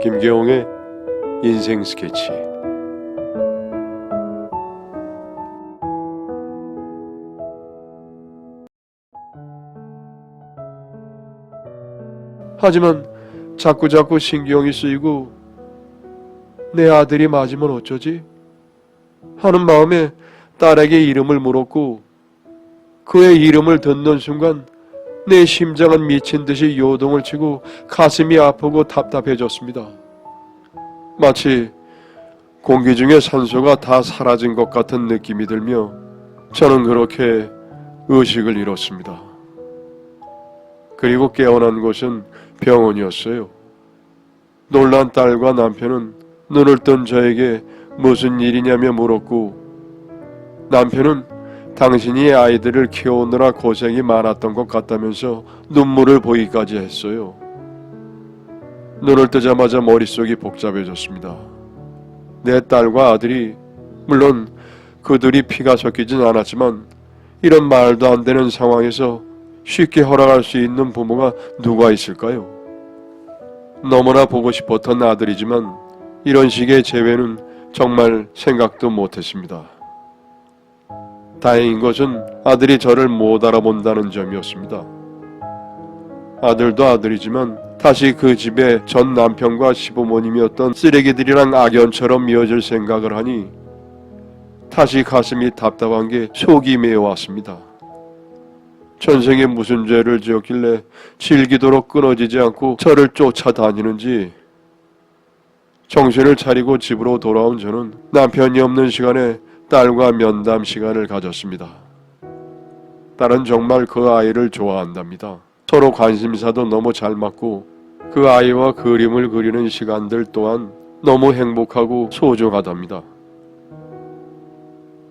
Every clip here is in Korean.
김계홍의 인생 스케치. 하지만 자꾸자꾸 신경이 쓰이고 내 아들이 맞으면 어쩌지? 하는 마음에 딸에게 이름을 물었고 그의 이름을 듣는 순간 내 심장은 미친 듯이 요동을 치고 가슴이 아프고 답답해졌습니다. 마치 공기 중에 산소가 다 사라진 것 같은 느낌이 들며 저는 그렇게 의식을 잃었습니다. 그리고 깨어난 곳은 병원이었어요. 놀란 딸과 남편은 눈을 뜬 저에게 무슨 일이냐며 물었고 남편은 당신이 아이들을 키우느라 고생이 많았던 것 같다면서 눈물을 보이기까지 했어요. 눈을 뜨자마자 머릿속이 복잡해졌습니다. 내 딸과 아들이, 물론 그들이 피가 섞이진 않았지만 이런 말도 안 되는 상황에서 쉽게 허락할 수 있는 부모가 누가 있을까요? 너무나 보고 싶었던 아들이지만 이런 식의 재회는 정말 생각도 못했습니다. 다행인 것은 아들이 저를 못 알아본다는 점이었습니다. 아들도 아들이지만 다시 그 집에 전 남편과 시부모님이었던 쓰레기들이랑 악연처럼 이어질 생각을 하니 다시 가슴이 답답한 게 속이 메어왔습니다. 전생에 무슨 죄를 지었길래 질기도록 끊어지지 않고 저를 쫓아다니는지. 정신을 차리고 집으로 돌아온 저는 남편이 없는 시간에 딸과 면담 시간을 가졌습니다. 딸은 정말 그 아이를 좋아한답니다. 서로 관심사도 너무 잘 맞고 그 아이와 그림을 그리는 시간들 또한 너무 행복하고 소중하답니다.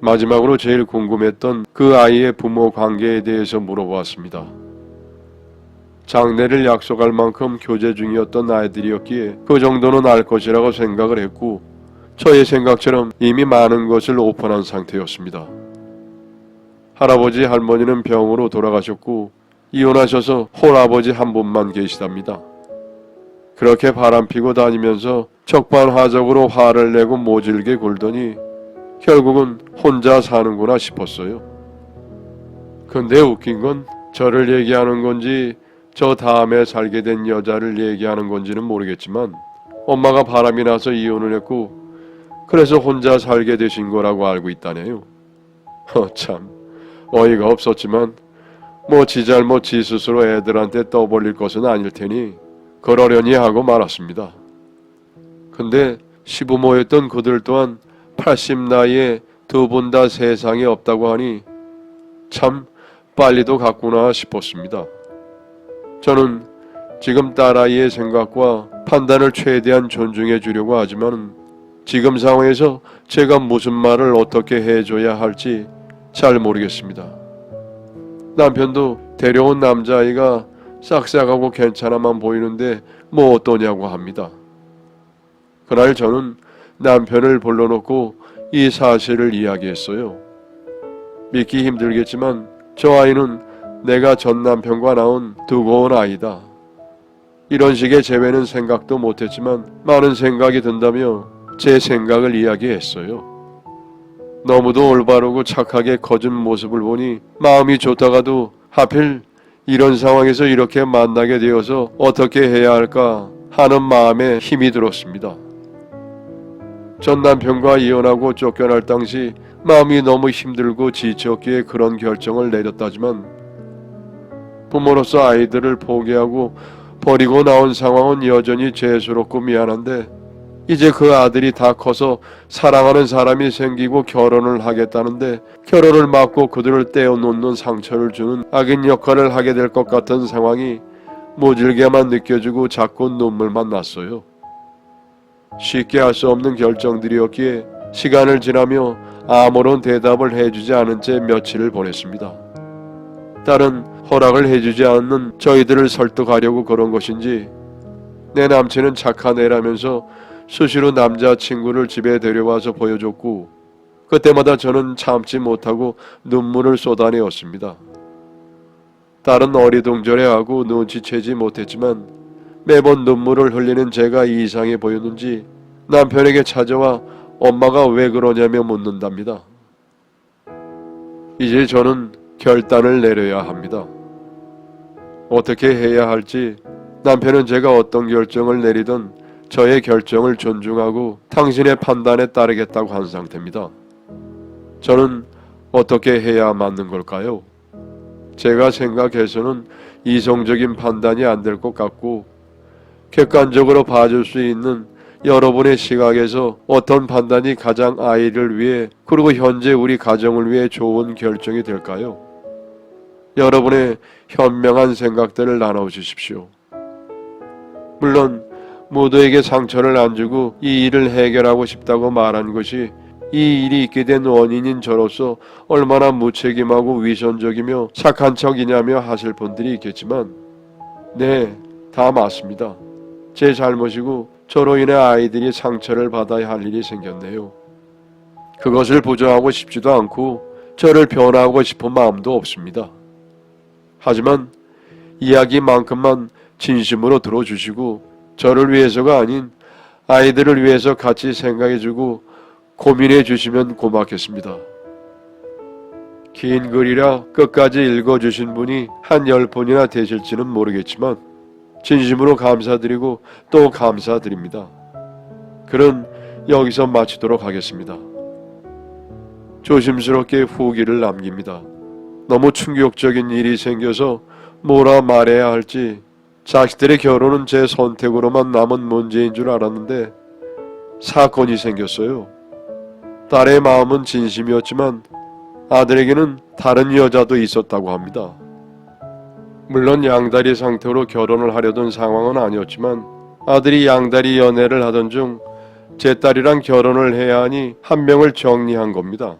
마지막으로 제일 궁금했던 그 아이의 부모 관계에 대해서 물어보았습니다. 장례를 약속할 만큼 교제 중이었던 아이들이었기에 그 정도는 알 것이라고 생각을 했고 저의 생각처럼 이미 많은 것을 오픈한 상태였습니다. 할아버지 할머니는 병으로 돌아가셨고 이혼하셔서 홀아버지 한 분만 계시답니다. 그렇게 바람피고 다니면서 적반하적으로 화를 내고 모질게 굴더니 결국은 혼자 사는구나 싶었어요. 근데 웃긴 건 저를 얘기하는 건지 저 다음에 살게 된 여자를 얘기하는 건지는 모르겠지만 엄마가 바람이 나서 이혼을 했고 그래서 혼자 살게 되신 거라고 알고 있다네요. 참 어이가 없었지만 뭐 지 잘못 지 스스로 애들한테 떠벌릴 것은 아닐 테니 그러려니 하고 말았습니다. 근데 시부모였던 그들 또한 80 나이에 두 분 다 세상에 없다고 하니 참 빨리도 갔구나 싶었습니다. 저는 지금 딸아이의 생각과 판단을 최대한 존중해 주려고 하지만 지금 상황에서 제가 무슨 말을 어떻게 해줘야 할지 잘 모르겠습니다. 남편도 데려온 남자아이가 싹싹하고 괜찮아만 보이는데 뭐 어떠냐고 합니다. 그날 저는 남편을 불러놓고 이 사실을 이야기했어요. 믿기 힘들겠지만 저 아이는 내가 전 남편과 낳은 두고 온 아이다. 이런 식의 재회는 생각도 못했지만 많은 생각이 든다며 제 생각을 이야기했어요. 너무도 올바르고 착하게 커진 모습을 보니 마음이 좋다가도 하필 이런 상황에서 이렇게 만나게 되어서 어떻게 해야 할까 하는 마음에 힘이 들었습니다. 전 남편과 이혼하고 쫓겨날 당시 마음이 너무 힘들고 지쳤기에 그런 결정을 내렸다지만 부모로서 아이들을 포기하고 버리고 나온 상황은 여전히 죄스럽고 미안한데 이제 그 아들이 다 커서 사랑하는 사람이 생기고 결혼을 하겠다는데 결혼을 막고 그들을 떼어놓는 상처를 주는 악인 역할을 하게 될 것 같은 상황이 모질게만 느껴지고 자꾸 눈물만 났어요. 쉽게 할 수 없는 결정들이었기에 시간을 지나며 아무런 대답을 해주지 않은 채 며칠을 보냈습니다. 딸은 허락을 해주지 않는 저희들을 설득하려고 그런 것인지 내 남친은 착한 애라면서 수시로 남자친구를 집에 데려와서 보여줬고 그때마다 저는 참지 못하고 눈물을 쏟아내었습니다. 딸은 어리둥절해하고 눈치채지 못했지만 매번 눈물을 흘리는 제가 이상해 보였는지 남편에게 찾아와 엄마가 왜 그러냐며 묻는답니다. 이제 저는 결단을 내려야 합니다. 어떻게 해야 할지 남편은 제가 어떤 결정을 내리든 저의 결정을 존중하고 당신의 판단에 따르겠다고 한 상태입니다. 저는 어떻게 해야 맞는 걸까요? 제가 생각해서는 이성적인 판단이 안 될 것 같고 객관적으로 봐줄 수 있는 여러분의 시각에서 어떤 판단이 가장 아이를 위해 그리고 현재 우리 가정을 위해 좋은 결정이 될까요? 여러분의 현명한 생각들을 나눠주십시오. 물론 모두에게 상처를 안 주고 이 일을 해결하고 싶다고 말한 것이 이 일이 있게 된 원인인 저로서 얼마나 무책임하고 위선적이며 착한 척이냐며 하실 분들이 있겠지만 네, 다 맞습니다. 제 잘못이고 저로 인해 아이들이 상처를 받아야 할 일이 생겼네요. 그것을 부정하고 싶지도 않고 저를 변화하고 싶은 마음도 없습니다. 하지만 이야기만큼만 진심으로 들어주시고 저를 위해서가 아닌 아이들을 위해서 같이 생각해주고 고민해 주시면 고맙겠습니다. 긴 글이라 끝까지 읽어주신 분이 한 10분이나 되실지는 모르겠지만 진심으로 감사드리고 또 감사드립니다. 글은 여기서 마치도록 하겠습니다. 조심스럽게 후기를 남깁니다. 너무 충격적인 일이 생겨서 뭐라 말해야 할지 자식들의 결혼은 제 선택으로만 남은 문제인 줄 알았는데 사건이 생겼어요. 딸의 마음은 진심이었지만 아들에게는 다른 여자도 있었다고 합니다. 물론 양다리 상태로 결혼을 하려던 상황은 아니었지만 아들이 양다리 연애를 하던 중 제 딸이랑 결혼을 해야 하니 한 명을 정리한 겁니다.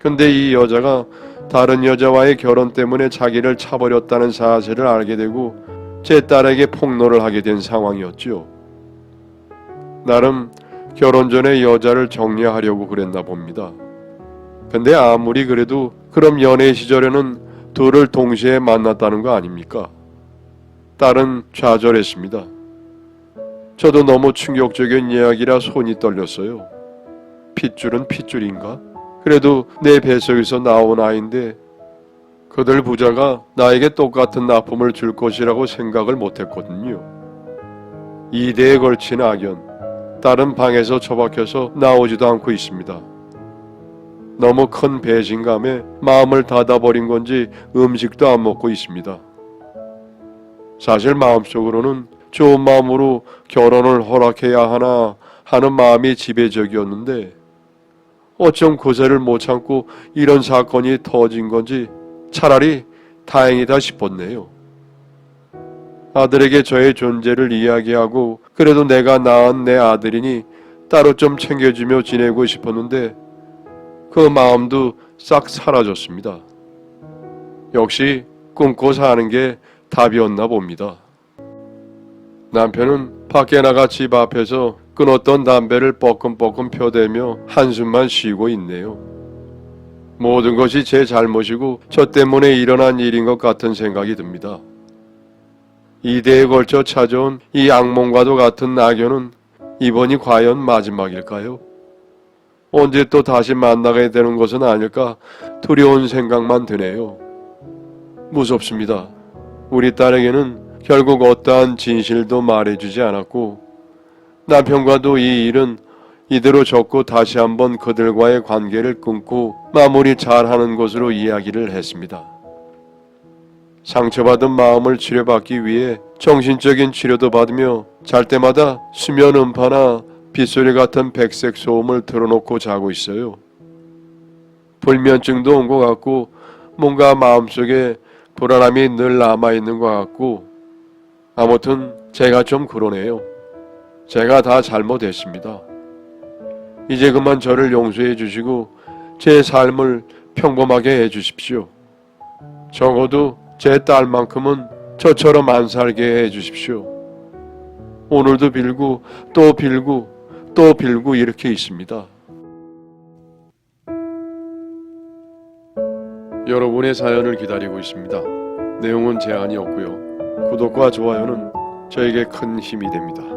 근데 이 여자가 다른 여자와의 결혼 때문에 자기를 차버렸다는 사실을 알게 되고 제 딸에게 폭로를 하게 된 상황이었지요. 나름 결혼 전에 여자를 정리하려고 그랬나 봅니다. 근데 아무리 그래도 그럼 연애 시절에는 둘을 동시에 만났다는 거 아닙니까? 딸은 좌절했습니다. 저도 너무 충격적인 이야기라 손이 떨렸어요. 핏줄은 핏줄인가? 그래도 내 뱃속에서 나온 아이인데 그들 부자가 나에게 똑같은 아픔을 줄 것이라고 생각을 못했거든요. 2대에 걸친 악연, 딸은 방에서 처박혀서 나오지도 않고 있습니다. 너무 큰 배신감에 마음을 닫아버린 건지 음식도 안 먹고 있습니다. 사실 마음속으로는 좋은 마음으로 결혼을 허락해야 하나 하는 마음이 지배적이었는데 어쩜 고세를 못 참고 이런 사건이 터진 건지 차라리 다행이다 싶었네요. 아들에게 저의 존재를 이야기하고 그래도 내가 낳은 내 아들이니 따로 좀 챙겨주며 지내고 싶었는데 그 마음도 싹 사라졌습니다. 역시 꿈꿔 사는 게 답이었나 봅니다. 남편은 밖에 나가 집 앞에서 끊었던 담배를 뻐끔뻐끔 펴대며 한숨만 쉬고 있네요. 모든 것이 제 잘못이고 저 때문에 일어난 일인 것 같은 생각이 듭니다. 2대에 걸쳐 찾아온 이 악몽과도 같은 악연은 이번이 과연 마지막일까요? 언제 또 다시 만나게 되는 것은 아닐까 두려운 생각만 드네요. 무섭습니다. 우리 딸에게는 결국 어떠한 진실도 말해주지 않았고 남편과도 이 일은 이대로 적고 다시 한번 그들과의 관계를 끊고 마무리 잘하는 것으로 이야기를 했습니다. 상처받은 마음을 치료받기 위해 정신적인 치료도 받으며 잘 때마다 수면 음파나 빗소리 같은 백색 소음을 틀어놓고 자고 있어요. 불면증도 온 것 같고 뭔가 마음속에 불안함이 늘 남아있는 것 같고 아무튼 제가 좀 그러네요. 제가 다 잘못했습니다. 이제 그만 저를 용서해 주시고 제 삶을 평범하게 해 주십시오. 적어도 제 딸만큼은 저처럼 안 살게 해 주십시오. 오늘도 빌고 또 빌고 또 빌고 이렇게 있습니다. 여러분의 사연을 기다리고 있습니다. 내용은 제한이 없고요. 구독과 좋아요는 저에게 큰 힘이 됩니다.